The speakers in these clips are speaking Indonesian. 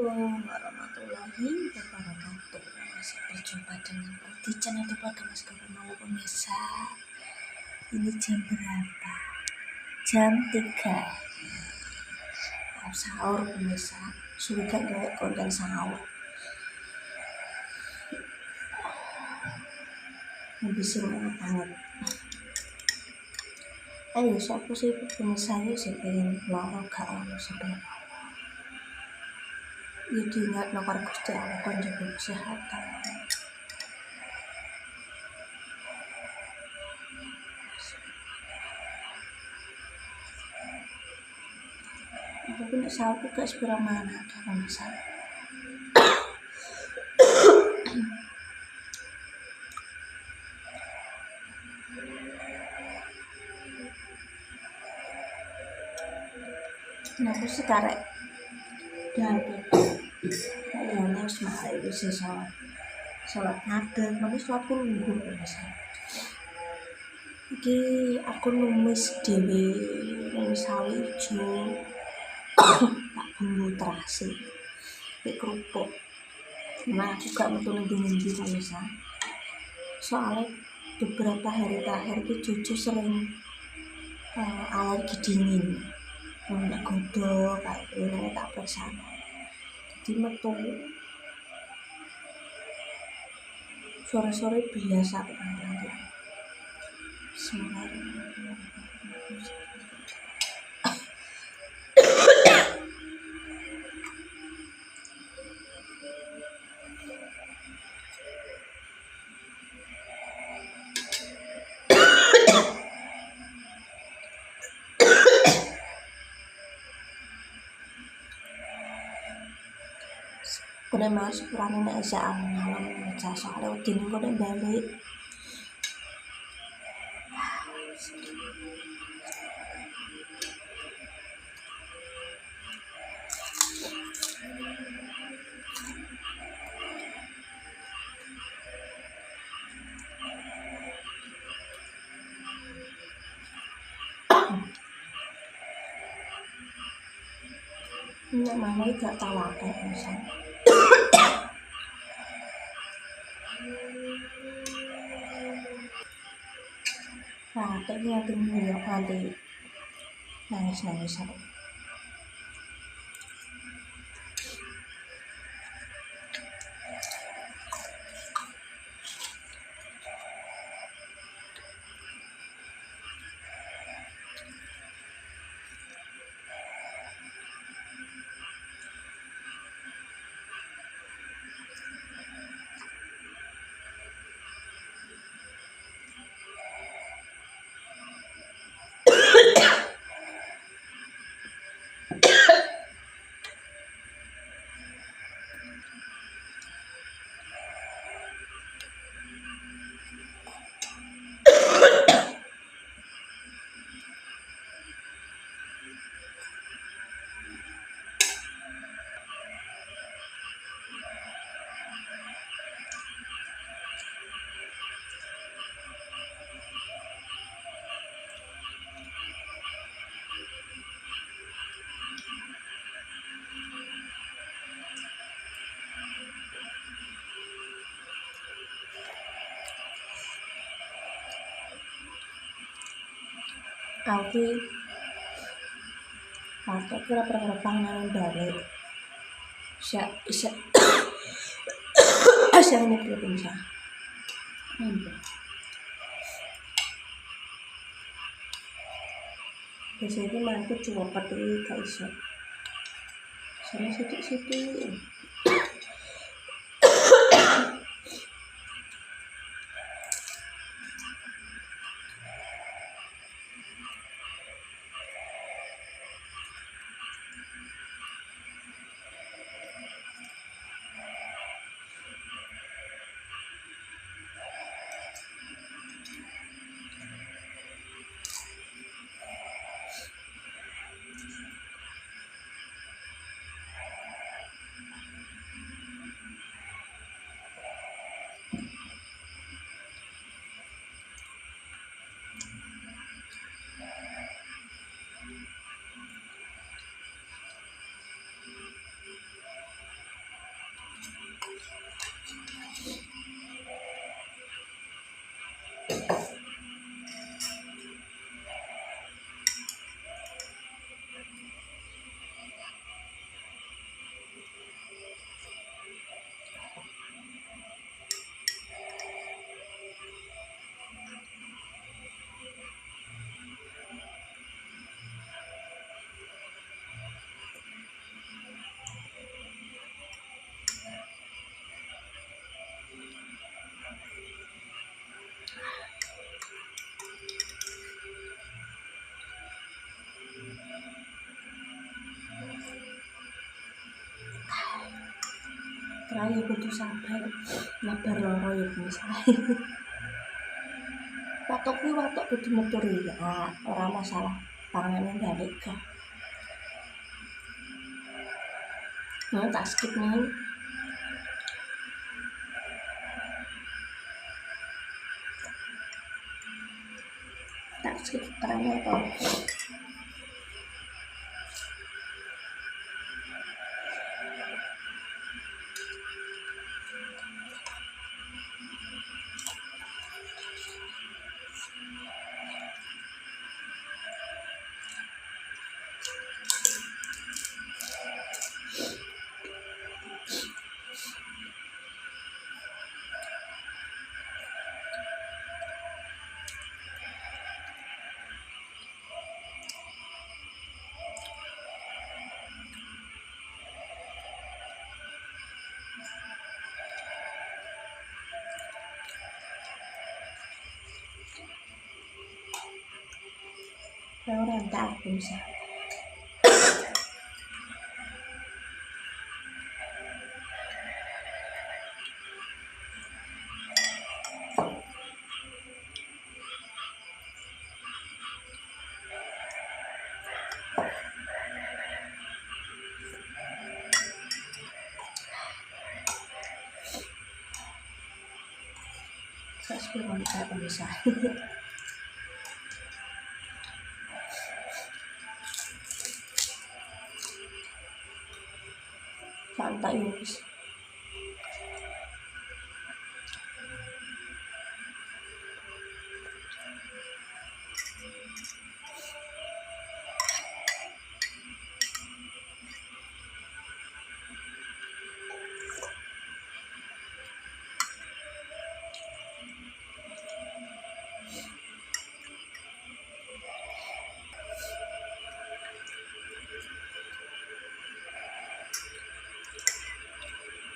Assalamualaikum warahmatullahi wabarakatuh. Berjumpa dengan di channel Mas Malu pemirsa. Ini jam berapa? Jam 3. Sahur pemirsa. Sudah kayak konten sahur. Lebih semangat banget. Ayo, siapa sih pemirsa ini sih pengen lorong gak ono sebenarnya. Ya diingat nomor Gusti Allah kan jaga kesehatan. Tapi nak sahur tuh gak sepira mana dalam masalah. Nah, aku sekarang dan yang harus mahal itu sih sholat ngadeg, tapi sholat pun nunggu misalnya. Iki aku numis dewi sawi hijau, tak bumbu terasi, kayak kerupuk. Nah, aku gak metu ngendi-ngendi misalnya. Soalnya beberapa hari terakhir itu cucu sering alergi dingin. Nggak godok kayak ini tak bersama. Jadi metu sore-sore biasa nanti. Semangat. Kone mas kurang nek esa malam maca soalnya udin kone balik. Nek mana gak tahu apa misalnya. Nah, kayaknya tunggu ya nanti nangis aku. Aku pura-pura panganan balik. Bisa asal ini belum bisa. Biasanya mantu cuma pati gak iso. Sama sidik-sidik. Rayo kudu sabar, sabar loro ya bisa. Watuk kuwi watuk kudu metu ya, ora masalah panganan balik ka. Mau tak skip nih. Tak skip karena apa? Orang tak bisa. Saya tak bisa. Santai wis.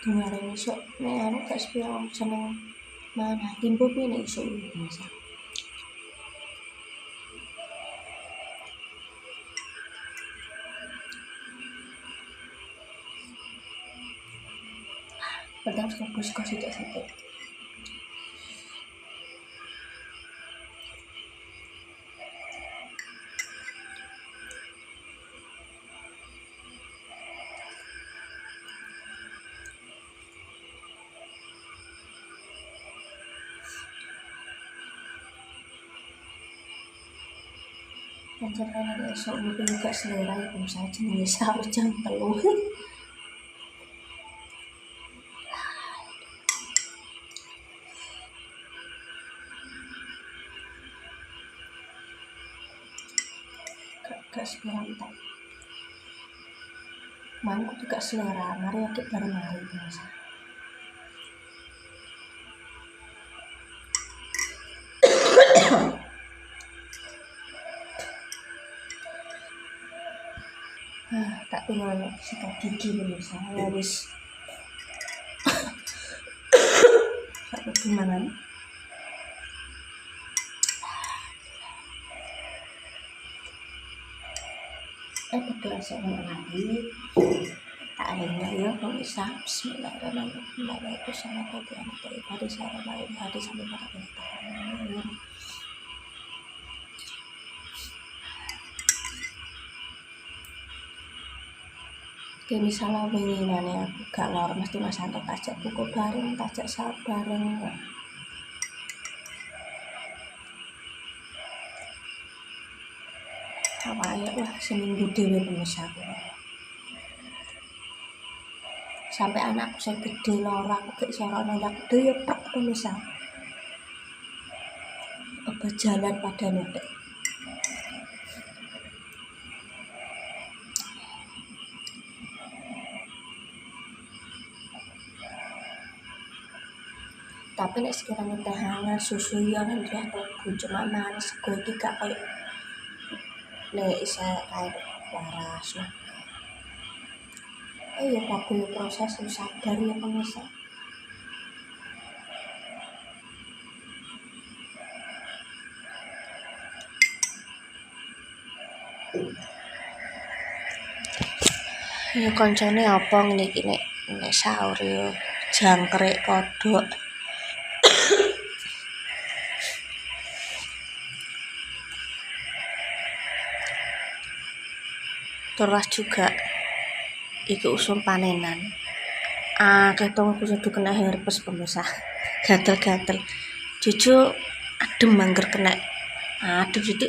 Kemarin esok nek anu gak sepiro seneng mana timbo piye nek esok bisa. Padahal fokus ke situ-situ. Pancen ana esok mungkin gak selera ya bisa jenis harus jam 3. Gak sepirantai. Mangku juga selera, mari akit bareng mari biasa. Tak tinggal sikat gigi biasa harus. Satu gimana? Berdoa seorang lagi tak adanya ya pemirsa. Bismillahirrahmanirrahim. Waalaikumsalam warahmatullahi wabarakatuh. Sampai pada bertahan. Oke, misalnya penginannya aku gak lor mesti Mas Anto tajak buku bareng, tajak sahur bareng. Awalnya lah seminggu dewe pemirsa aku. Sampai anakku saya gede lor aku gak suara nolak gede ya prak pemirsa. Apa jalan pada nodek. Tapi nek sekiranya teh hangat susu ya kan dia tobu cuma manis gue iki gak kayak nek isa kayak waras lah. Ya kabeh proses sabar ya pemirsa. Ya koncone apa ngene iki nek sahur yo jangkrik, kodok. Terus juga iki usum panenan. Ketong kudu kena herpes pemirsa. Gatel-gatel. Cucu adem mangger kena. Adem itu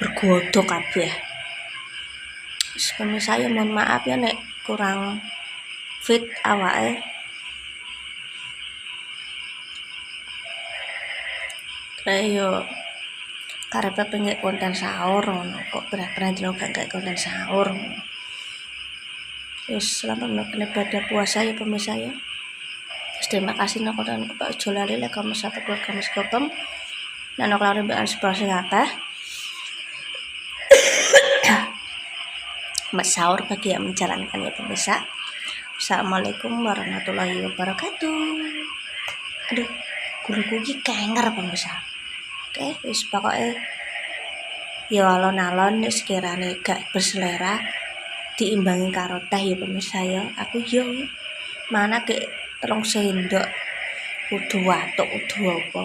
bergodok kabeh. Pemirsa ya mohon maaf ya nek kurang fit awake. Kayak karepe pengen konten sahur ngono kok berat-berat dino gak konten sahur. Selamat melakukan ibadah puasa ya pemirsa ya. Terima kasih nak konten Pak ojo lali like comment satu keluarga Mas Gopem. Nano kelari bean sponsor apa? Mas sahur bagi yang menjalankan ya pemirsa. Assalamualaikum warahmatullahi wabarakatuh. Aduh, kulit kenger pemirsa. Oke, wis pokoknya ya alon-alon sekiranya gak berselera diimbangi karo teh ya pemirsa ya. Aku yo mana ke 3 sendok udah watuk udah apa.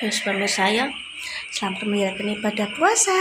Wis pemirsa ya, selamat menjalankan ibadah puasa.